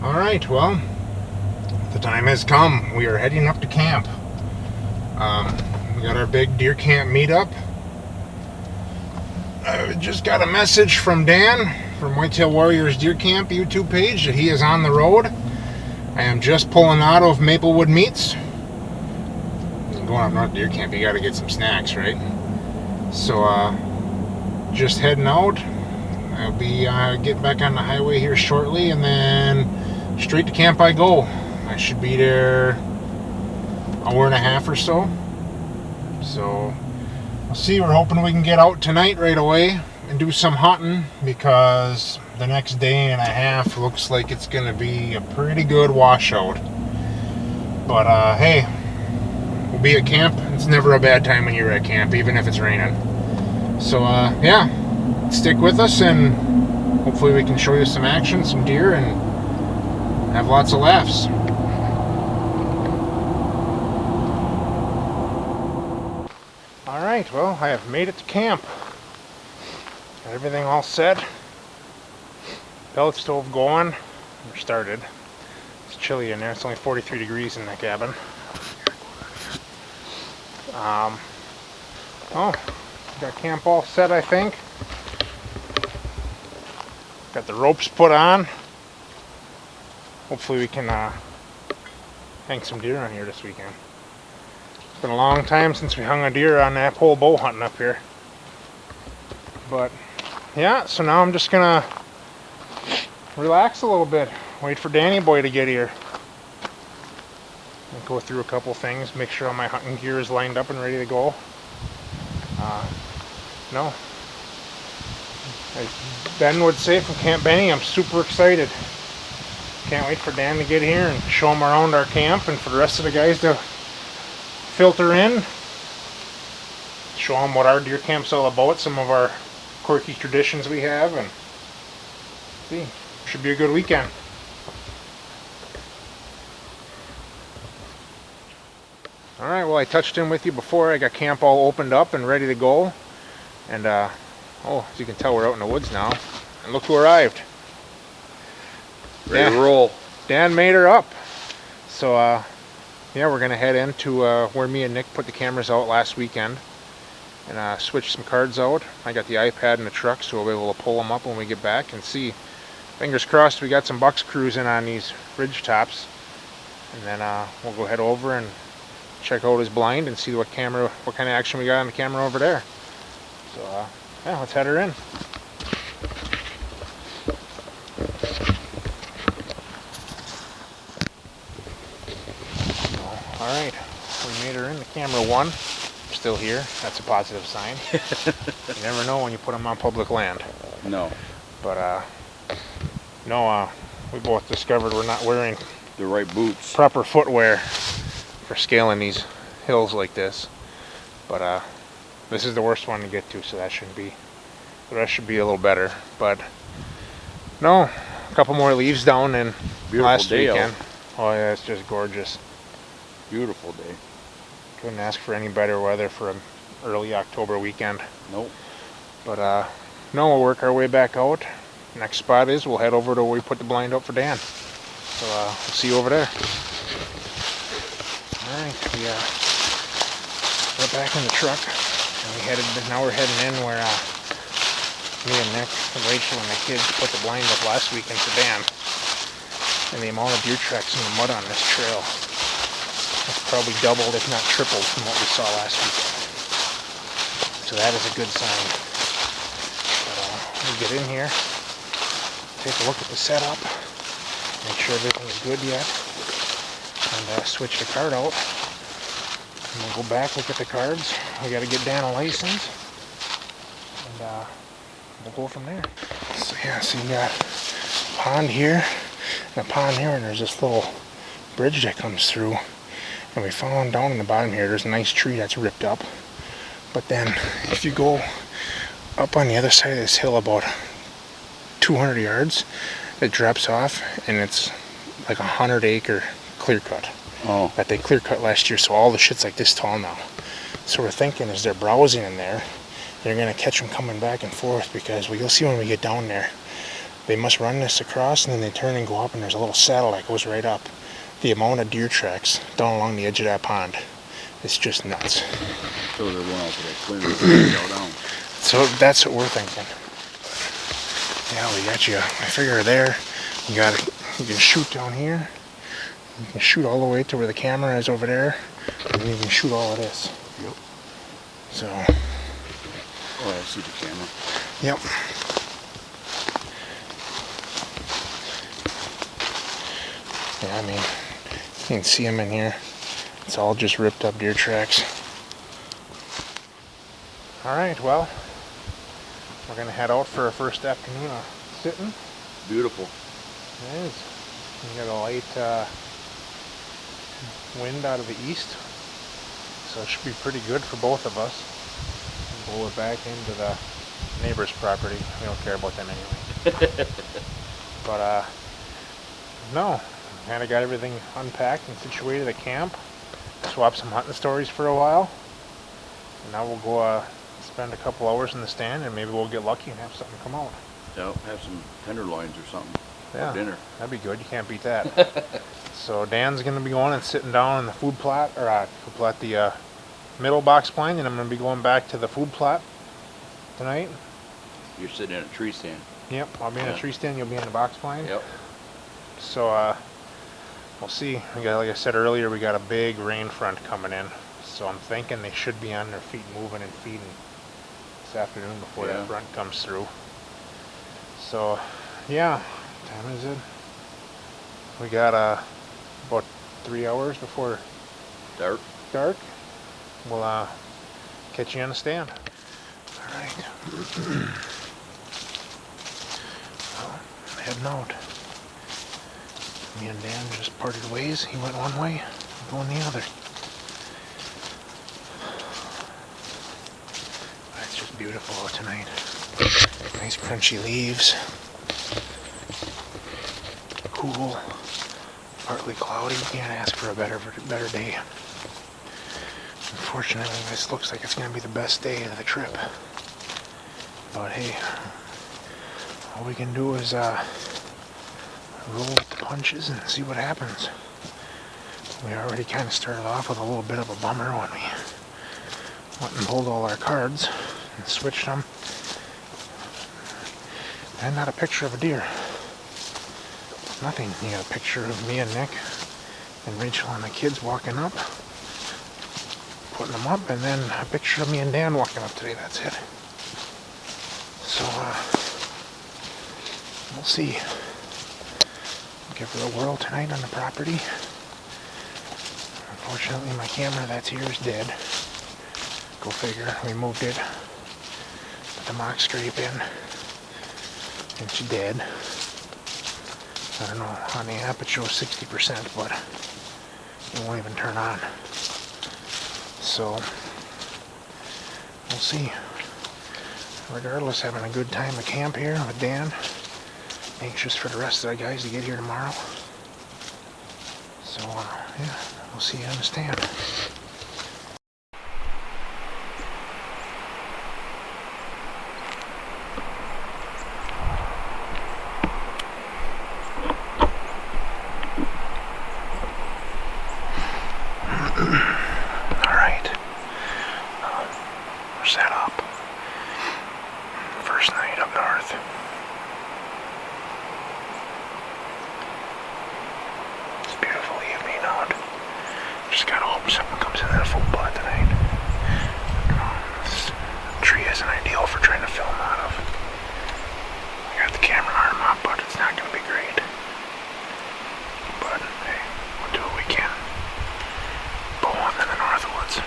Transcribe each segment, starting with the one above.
Alright, well, the time has come. We are heading up to camp. We got our big deer camp meetup. I just got a message from Dan from Whitetail Warriors Deer Camp YouTube page that he is on the road. I am just pulling out of Maplewood Meats. Going up North Deer Camp, you got to get some snacks, right? So, just heading out. I'll be getting back on the highway here shortly, and then straight to camp I go. I should be there an hour and a half or so. So, we'll see. We're hoping we can get out tonight right away and do some hunting, because the next day and a half looks like it's going to be a pretty good washout. But, hey, we'll be at camp. It's never a bad time when you're at camp, even if it's raining. So, yeah, stick with us, and hopefully we can show you some action, some deer, and have lots of laughs. Alright, well, I have made it to camp. Got everything all set. Pellet stove going. We're started. It's chilly in there. It's only 43 degrees in the cabin. Got camp all set, I think. Got the ropes put on. Hopefully we can hang some deer on here this weekend. It's been a long time since we hung a deer on that pole bow hunting up here. But yeah, so now I'm just gonna relax a little bit. Wait for Danny Boy to get here. And go through a couple things, make sure all my hunting gear is lined up and ready to go. No. As Ben would say from Camp Benny, I'm super excited. Can't wait for Dan to get here and show him around our camp, and for the rest of the guys to filter in. Show them what our deer camp's all about, some of our quirky traditions we have, and see, should be a good weekend. Alright, well, I touched in with you before. I got camp all opened up and ready to go. And, oh, as you can tell, we're out in the woods now. And look who arrived. Ready to roll. Dan made her up. So, yeah, we're going to head into where me and Nick put the cameras out last weekend. And switch some cards out. I got the iPad in the truck, so we'll be able to pull them up when we get back and see. Fingers crossed we got some bucks cruising on these ridge tops. And then we'll go head over and check out his blind and see what kind of action we got on the camera over there. So yeah, let's head her in. So, all right, we made her in. The camera one, still here. That's a positive sign. You never know when you put them on public land. No. But no, we both discovered we're not wearing the right boots, proper footwear for scaling these hills like this. But this is the worst one to get to, so that shouldn't be, the rest should be a little better. But no, a couple more leaves down than last weekend. Oh yeah, it's just gorgeous. Beautiful day. Couldn't ask for any better weather for an early October weekend. Nope. But no, we'll work our way back out. Next spot is we'll head over to where we put the blind out for Dan. So we'll see you over there. Alright, we got back in the truck, and now we're heading in where me and Nick and Rachel and the kids put the blind up last weekend for Dan. And the amount of deer tracks in the mud on this trail has probably doubled, if not tripled, from what we saw last weekend. So that is a good sign. But we get in here, take a look at the setup, make sure everything is good yet, and switch the card out. And we'll go back, look at the cards. We got to get Dan a license, and we'll go from there. So yeah, so you got a pond here and a pond here, and there's this little bridge that comes through. And we found down in the bottom here, there's a nice tree that's ripped up. But then if you go up on the other side of this hill about 200 yards, it drops off, and it's like 100-acre clear cut. Oh. That they clear cut last year, so all the shit's like this tall now. So we're thinking as they're browsing in there, they're gonna catch them coming back and forth, because you'll see when we get down there, they must run this across and then they turn and go up, and there's a little saddle that goes right up. The amount of deer tracks down along the edge of that pond, it's just nuts. So they're going out to that swim go down. So that's what we're thinking. Yeah, we got you. I figure there, you can shoot down here. You can shoot all the way to where the camera is over there, and then you can shoot all of this. Yep. So. Oh, I see the camera. Yep. Yeah, I mean, you can see them in here. It's all just ripped up deer tracks. Alright, well, we're going to head out for our first afternoon of sitting. Beautiful. It is. We got a light wind out of the east, so it should be pretty good for both of us. Blow it back into the neighbor's property. We don't care about them anyway. But, no. Kind of got everything unpacked and situated at camp. Swap some hunting stories for a while. And now we'll go spend a couple hours in the stand, and maybe we'll get lucky and have something come out. Yeah, have some tenderloins or something Yeah, for dinner. That'd be good. You can't beat that. So Dan's going to be going and sitting down in the food plot, or food plot, the middle box blind, and I'm going to be going back to the food plot tonight. You're sitting in a tree stand. Yep, I'll be in a tree stand, you'll be in the box blind. Yep. So, we'll see. We got, like I said earlier, we got a big rain front coming in. So I'm thinking they should be on their feet moving and feeding this afternoon before that front comes through. So, yeah. What time is it? We got about 3 hours before dark. We'll catch you on the stand. Alright. Well, heading out. Me and Dan just parted ways. He went one way, I'm going the other. It's just beautiful out tonight. Nice crunchy leaves. Cool. Partly cloudy. You can't ask for a better day. Unfortunately, this looks like it's going to be the best day of the trip. But hey, all we can do is roll with the punches and see what happens. We already kind of started off with a little bit of a bummer when we went and pulled all our cards and switched them. And not a picture of a deer. Nothing. You got a picture of me and Nick and Rachel and the kids walking up, putting them up, and then a picture of me and Dan walking up today. That's it. So, we'll see. Give her a whirl tonight on the property. Unfortunately, my camera that's here is dead. Go figure. We moved it. Put the mock scrape in. It's dead. I don't know, on the app it shows 60%, but it won't even turn on. So, we'll see. Regardless, having a good time at camp here with Dan. Anxious for the rest of the guys to get here tomorrow. So, yeah, we'll see you on the stand. Alright. We're set up. First night up north. It's a beautiful evening out. Just gotta hope something comes in that full blood tonight. This tree isn't ideal for trying to film out of. I got the camera arm up, but it's not gonna be great. But hey, we'll do what we can. Bowhunting in the Northwoods.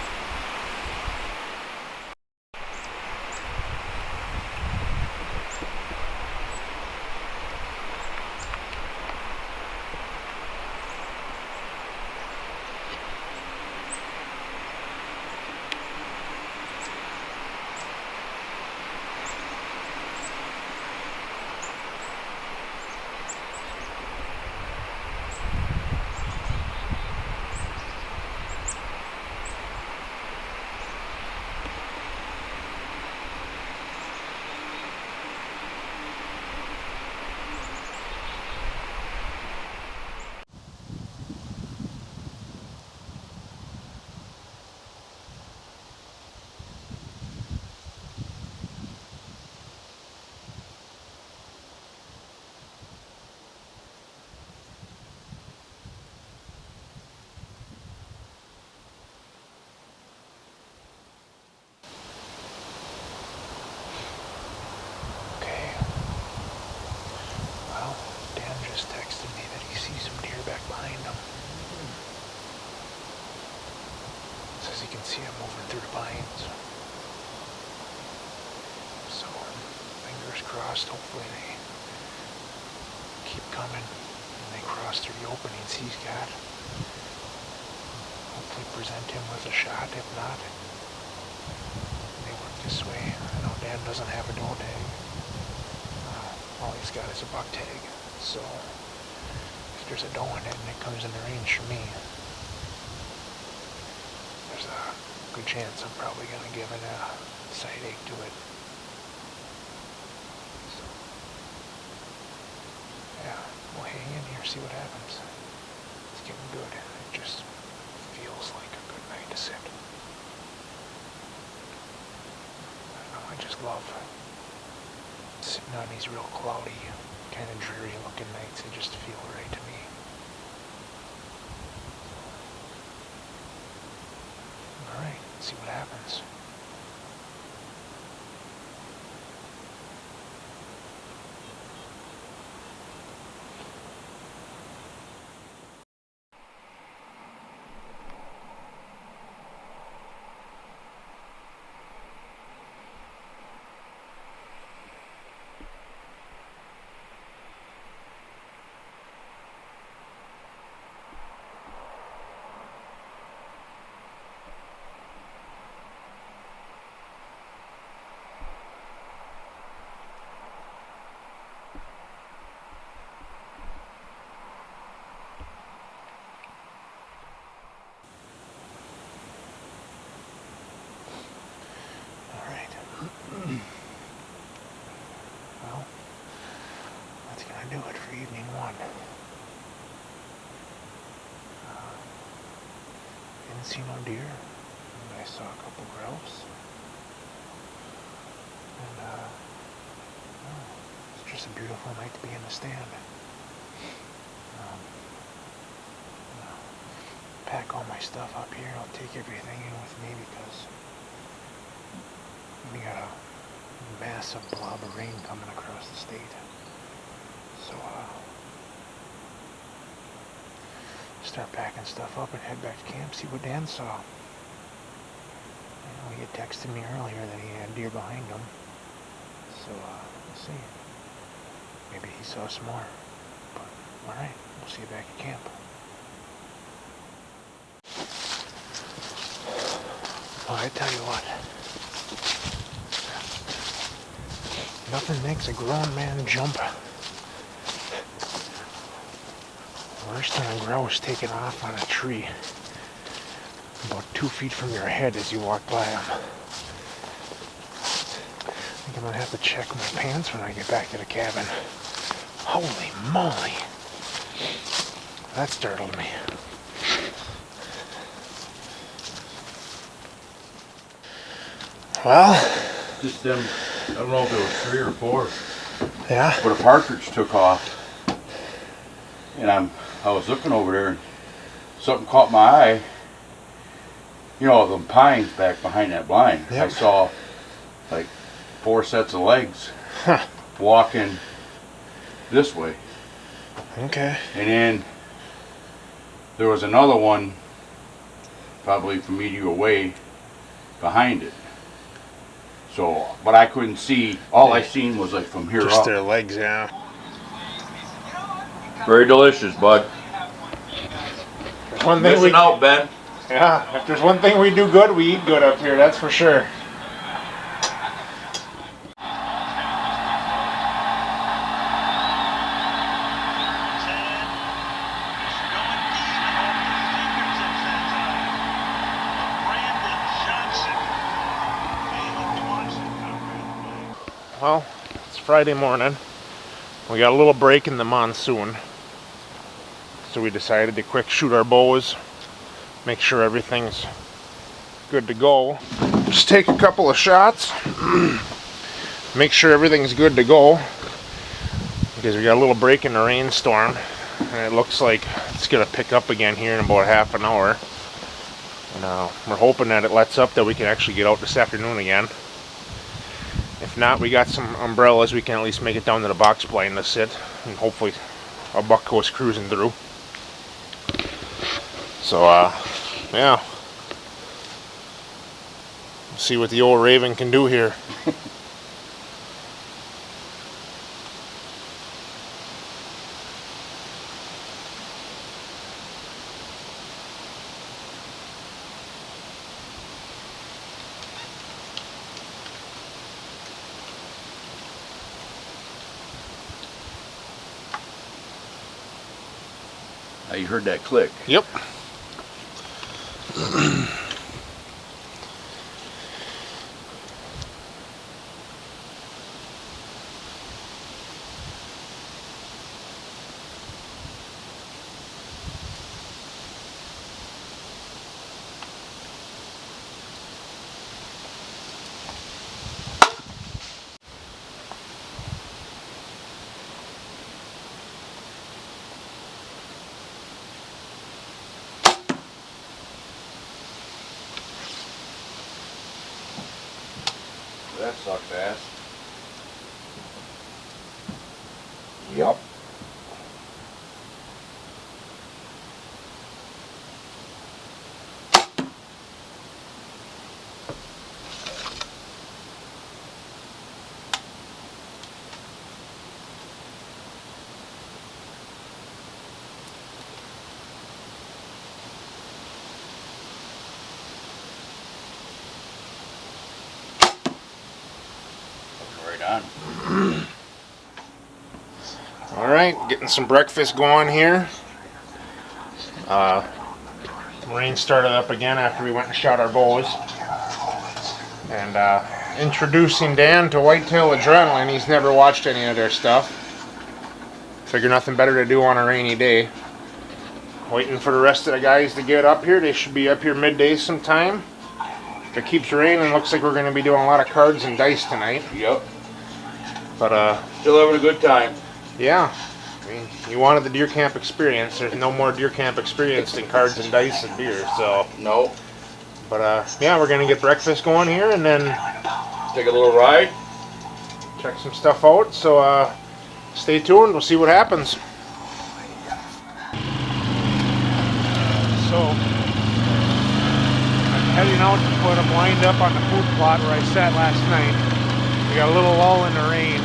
can see them moving through the pines. So, fingers crossed, hopefully they keep coming and they cross through the openings he's got. Hopefully present him with a shot. If not, they work this way. I know Dan doesn't have a doe tag. All he's got is a buck tag. So, if there's a doe in it and it comes in the range for me, there's a good chance I'm probably going to give it a side egg to it. So, yeah, we'll hang in here, see what happens. It's getting good. It just feels like a good night to sit. I don't know, I just love sitting on these real cloudy, kind of dreary looking nights. They just feel right to me. Alright, let's see what happens. Well, that's going to do it for evening one. Didn't see no deer, and I saw a couple grouse. And, well, it's just a beautiful night to be in the stand. Pack all my stuff up here. I'll take everything in with me because we got a massive blob of rain coming across the state. So, start packing stuff up and head back to camp, see what Dan saw. He had texted me earlier that he had deer behind him. So, we'll see. Maybe he saw some more. But, alright, we'll see you back at camp. Well, I tell you what. Nothing makes a grown man jump worse than a grouse taking off on a tree about 2 feet from your head as you walk by them. I think I'm going to have to check my pants when I get back to the cabin. Holy moly! That startled me. Well, Just them, I don't know if it was 3 or 4. Yeah. But a partridge took off. And I was looking over there and something caught my eye. You know, the pines back behind that blind. Yep. I saw like 4 sets of legs walking this way. Okay. And then there was another one probably from me to you away behind it. So, but I couldn't see, all I seen was like from here Just up. their legs, yeah. Very delicious, bud. There's one thing Missing out, Ben. Yeah, if there's one thing we do good, we eat good up here, that's for sure. Well, it's Friday morning. We got a little break in the monsoon. So we decided to quick shoot our bows, make sure everything's good to go. Just take a couple of shots, make sure everything's good to go, because we got a little break in the rainstorm, and it looks like it's going to pick up again here in about half an hour. And we're hoping that it lets up, that we can actually get out this afternoon again. If not, we got some umbrellas. We can at least make it down to the box blind to sit, and hopefully a buck goes cruising through. So, yeah. See what the old Raven can do here. Now you heard that click. Yep. That sucked ass. Yep. Right on. All right, getting some breakfast going here. Rain started up again after we went and shot our bows. And introducing Dan to Whitetail Adrenaline. He's never watched any of their stuff. Figure nothing better to do on a rainy day. Waiting for the rest of the guys to get up here. They should be up here midday sometime. If it keeps raining, looks like we're going to be doing a lot of cards and dice tonight. Yep. But still having a good time. yeah, I mean, you wanted the deer camp experience. There's no more deer camp experience than cards and dice and beer. So No. but yeah, we're gonna get breakfast going here and then Take a little ride. check some stuff out. So stay tuned. We'll see what happens. So I'm heading out to put them lined up on the food plot where I sat last night. We got a little lull in the rain.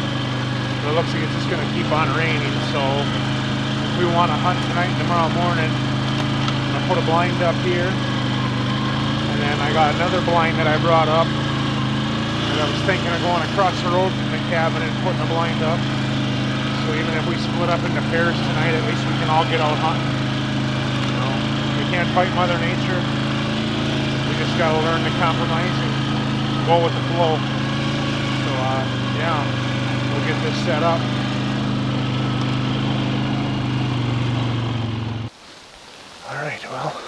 It looks like it's just going to keep on raining, so if we want to hunt tonight and tomorrow morning, I'm going to put a blind up here. And then I got another blind that I brought up. And I was thinking of going across the road from the cabin and putting a blind up. So even if we split up into pairs tonight, at least we can all get out hunting. You know, we can't fight Mother Nature. We just got to learn to compromise and go with the flow. So yeah. We'll get this set up. Alright, well,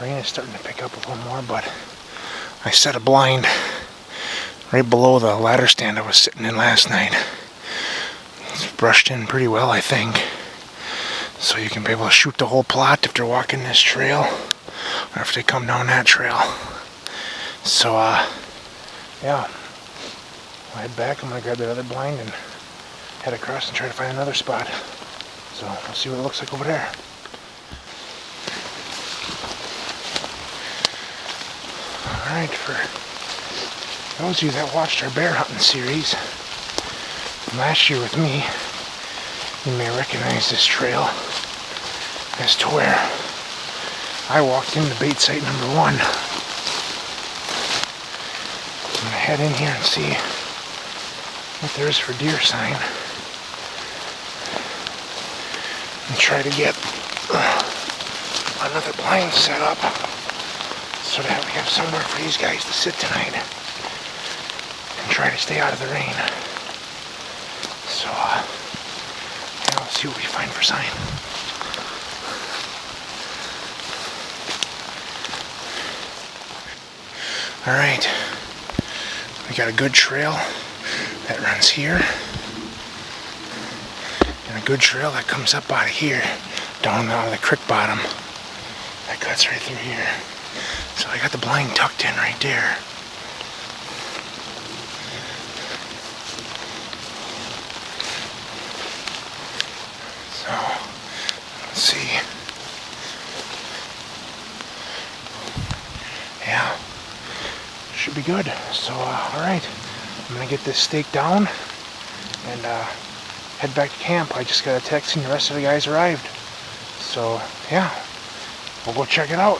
rain is starting to pick up a little more, but I set a blind right below the ladder stand I was sitting in last night. It's brushed in pretty well, I think. So you can be able to shoot the whole plot if they're walking this trail, or if they come down that trail. So, yeah. I'll head back. I'm going to grab that other blind and head across and try to find another spot. So we'll see what it looks like over there. Alright, for those of you that watched our bear hunting series from last year with me, you may recognize this trail as to where I walked into bait site number 1. I'm going to head in here and see what there is for deer sign and try to get another blind set up so that we have somewhere for these guys to sit tonight and try to stay out of the rain. So yeah, let's see what we find for sign. Alright, we got a good trail that runs here, and a good trail that comes up out of here, down out of the creek bottom, that cuts right through here. So I got the blind tucked in right there. So, let's see. Yeah, should be good. So, alright, I'm gonna get this stake down and head back to camp. I just got a text and the rest of the guys arrived. So, yeah, we'll go check it out.